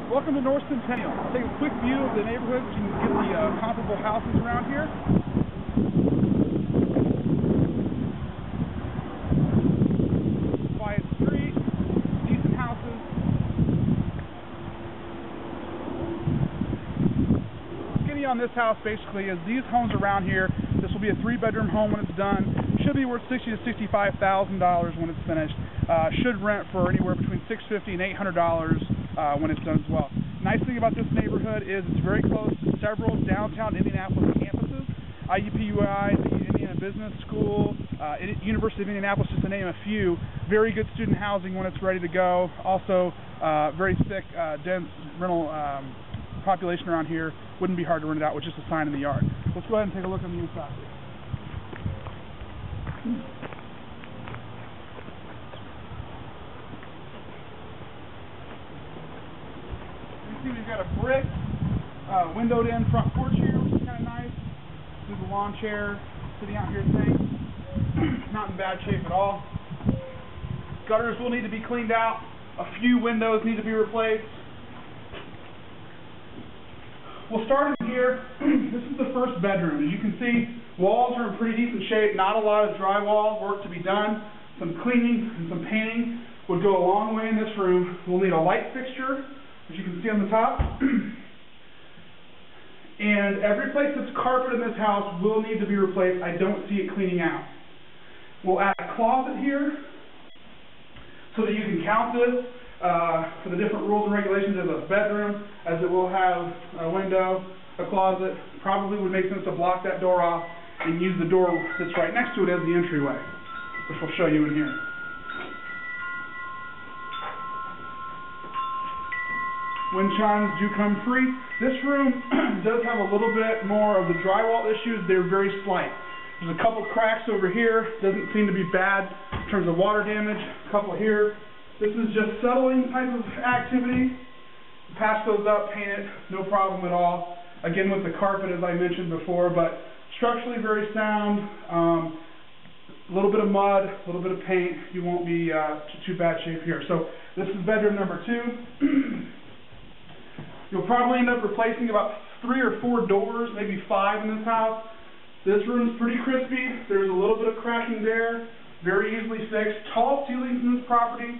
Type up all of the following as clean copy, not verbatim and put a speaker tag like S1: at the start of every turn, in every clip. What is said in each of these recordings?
S1: Welcome to North Centennial. Take a quick view of the neighborhood so you can get the comparable houses around here. Quiet street, decent houses. Skinny on this house basically is these homes around here. This will be a 3-bedroom home when it's done. Should be worth $60,000 to $65,000 when it's finished. Should rent for anywhere between $650 and $800 when it's done as well. Nice thing about this neighborhood is it's very close to several downtown Indianapolis campuses. IUPUI, the Indiana Business School, University of Indianapolis, just to name a few. Very good student housing when it's ready to go. Also, very thick, dense rental population around here. Wouldn't be hard to rent it out with just a sign in the yard. Let's go ahead and take a look on the inside. We've got a brick windowed in front porch here, which is kind of nice. There's a lawn chair sitting out here thing. Not in bad shape at all. Gutters will need to be cleaned out. A few windows need to be replaced. We'll start in here. This is the first bedroom. As you can see, walls are in pretty decent shape. Not a lot of drywall work to be done. Some cleaning and some painting would go a long way in this room. We'll need a light fixture, as you can see on the top. And every place that's carpet in this house will need to be replaced. I don't see it cleaning out. We'll add a closet here so that you can count this for the different rules and regulations as a bedroom, as it will have a window, a closet. Probably would make sense to block that door off and use the door that's right next to it as the entryway, which we'll show you in here. Wind chimes do come free. This room does have a little bit more of the drywall issues. They're very slight. There's a couple cracks over here. Doesn't seem to be bad in terms of water damage. A couple here. This is just settling type of activity. Patch those up, paint it, no problem at all. Again with the carpet as I mentioned before, but structurally very sound. A little bit of mud, a little bit of paint. You won't be too bad shape here. So this is bedroom number 2. You'll probably end up replacing about 3 or 4 doors, maybe 5 in this house. This room's pretty crispy. There's a little bit of cracking there, very easily fixed. Tall ceilings in this property.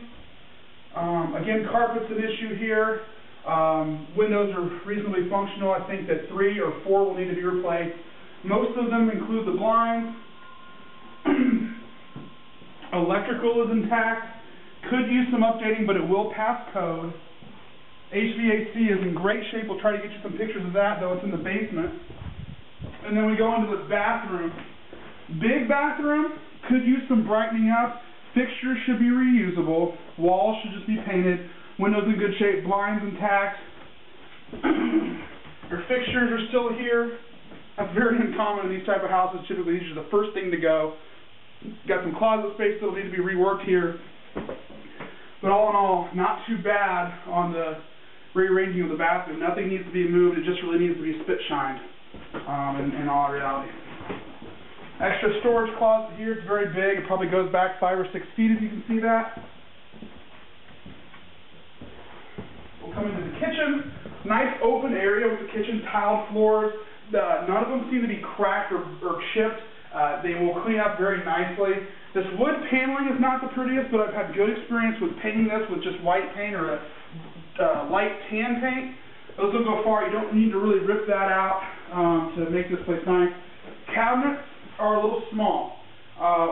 S1: Again, carpet's an issue here. Windows are reasonably functional. I think that 3 or 4 will need to be replaced. Most of them include the blinds. Electrical is intact. Could use some updating, but it will pass code. HVAC is in great shape. We'll try to get you some pictures of that, though it's in the basement. And then we go into this bathroom. Big bathroom, could use some brightening up. Fixtures should be reusable. Walls should just be painted. Windows in good shape. Blinds intact. Your fixtures are still here. That's very uncommon in these type of houses. Typically, these are the first thing to go. Got some closet space that'll need to be reworked here. But all in all, not too bad on the rearranging of the bathroom. Nothing needs to be moved. It just really needs to be spit shined in all reality. Extra storage closet here. It's very big. It probably goes back 5 or 6 feet if you can see that. We'll come into the kitchen. Nice open area with the kitchen, tiled floors. None of them seem to be cracked or chipped. They will clean up very nicely. This wood paneling is not the prettiest, but I've had good experience with painting this with just white paint or a light tan paint. Those will go far. You don't need to really rip that out to make this place nice. Cabinets are a little small.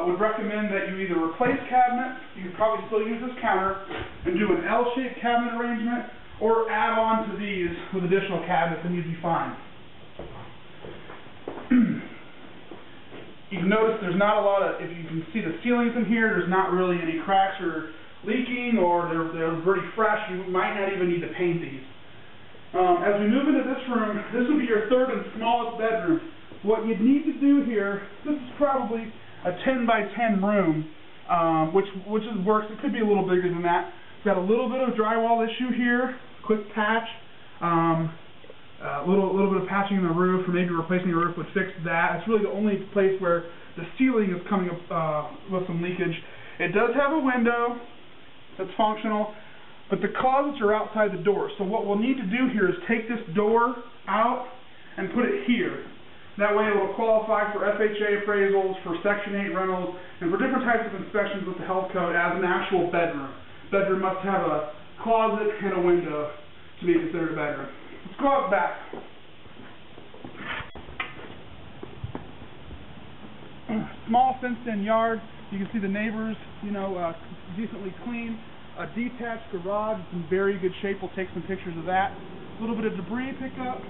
S1: Would recommend that you either replace cabinets, you could probably still use this counter, and do an L-shaped cabinet arrangement, or add on to these with additional cabinets and you'd be fine. You can notice there's not a lot of, if you can see the ceilings in here, there's not really any cracks or leaking, or they're pretty fresh. You might not even need to paint these. As we move into this room, this will be your 3rd and smallest bedroom. What you'd need to do here, this is probably a 10 by 10 room, which works. It could be a little bigger than that. It's got a little bit of drywall issue here, quick patch. A little bit of patching in the roof, or maybe replacing the roof would fix that. It's really the only place where the ceiling is coming up with some leakage. It does have a window that's functional. but the closets are outside the door. So what we'll need to do here is take this door out and put it here. That way it will qualify for FHA appraisals, for Section 8 rentals, and for different types of inspections with the health code as an actual bedroom. Bedroom must have a closet and a window to be considered a bedroom. Let's go out back. Small fenced-in yard. You can see the neighbors, decently clean. A detached garage, it's in very good shape. We'll take some pictures of that. A little bit of debris pickup.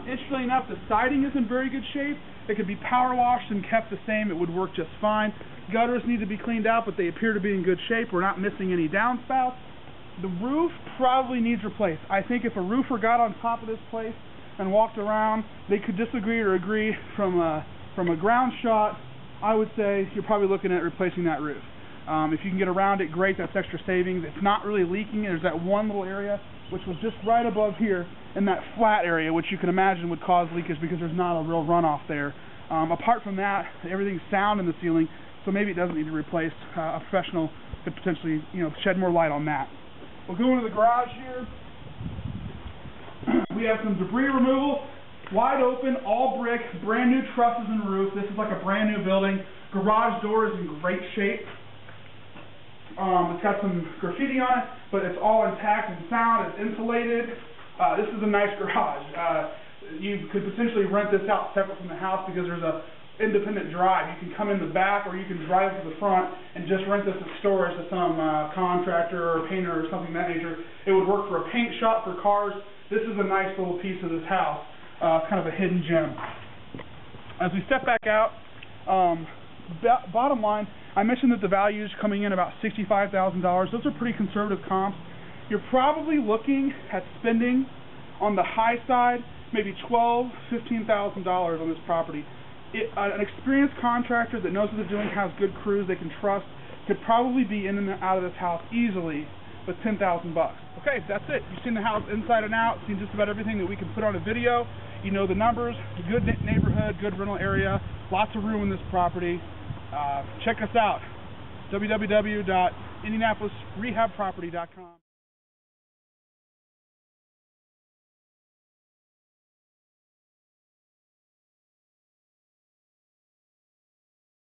S1: Interestingly enough, the siding is in very good shape. It could be power washed and kept the same. It would work just fine. Gutters need to be cleaned out, but they appear to be in good shape. We're not missing any downspouts. The roof probably needs replaced. I think if a roofer got on top of this place and walked around, they could disagree or agree from a ground shot. I would say you're probably looking at replacing that roof. If you can get around it, great, that's extra savings. It's not really leaking. There's that one little area, which was just right above here in that flat area, which you can imagine would cause leakage because there's not a real runoff there. Apart from that, everything's sound in the ceiling, so maybe it doesn't need to be replaced. A professional could potentially, shed more light on that. We'll go into the garage here. We have some debris removal. Wide open, all brick, brand new trusses and roof. This is like a brand new building. Garage door is in great shape. It's got some graffiti on it, but it's all intact and sound. It's insulated. This is a nice garage. You could potentially rent this out separate from the house because there's a independent drive. You can come in the back or you can drive to the front and just rent this as storage to some contractor or painter or something of that nature. It would work for a paint shop for cars. This is a nice little piece of this house. Kind of a hidden gem. As we step back out, bottom line, I mentioned that the value is coming in about $65,000. Those are pretty conservative comps. You're probably looking at spending on the high side maybe $12,000, $15,000 on this property. An experienced contractor that knows what they're doing, has good crews they can trust, could probably be in and out of this house easily with $10,000 bucks. Okay, that's it. You've seen the house inside and out, seen just about everything that we can put on a video. You know the numbers, good neighborhood, good rental area, lots of room in this property. Check us out, www.indianapolisrehabproperty.com.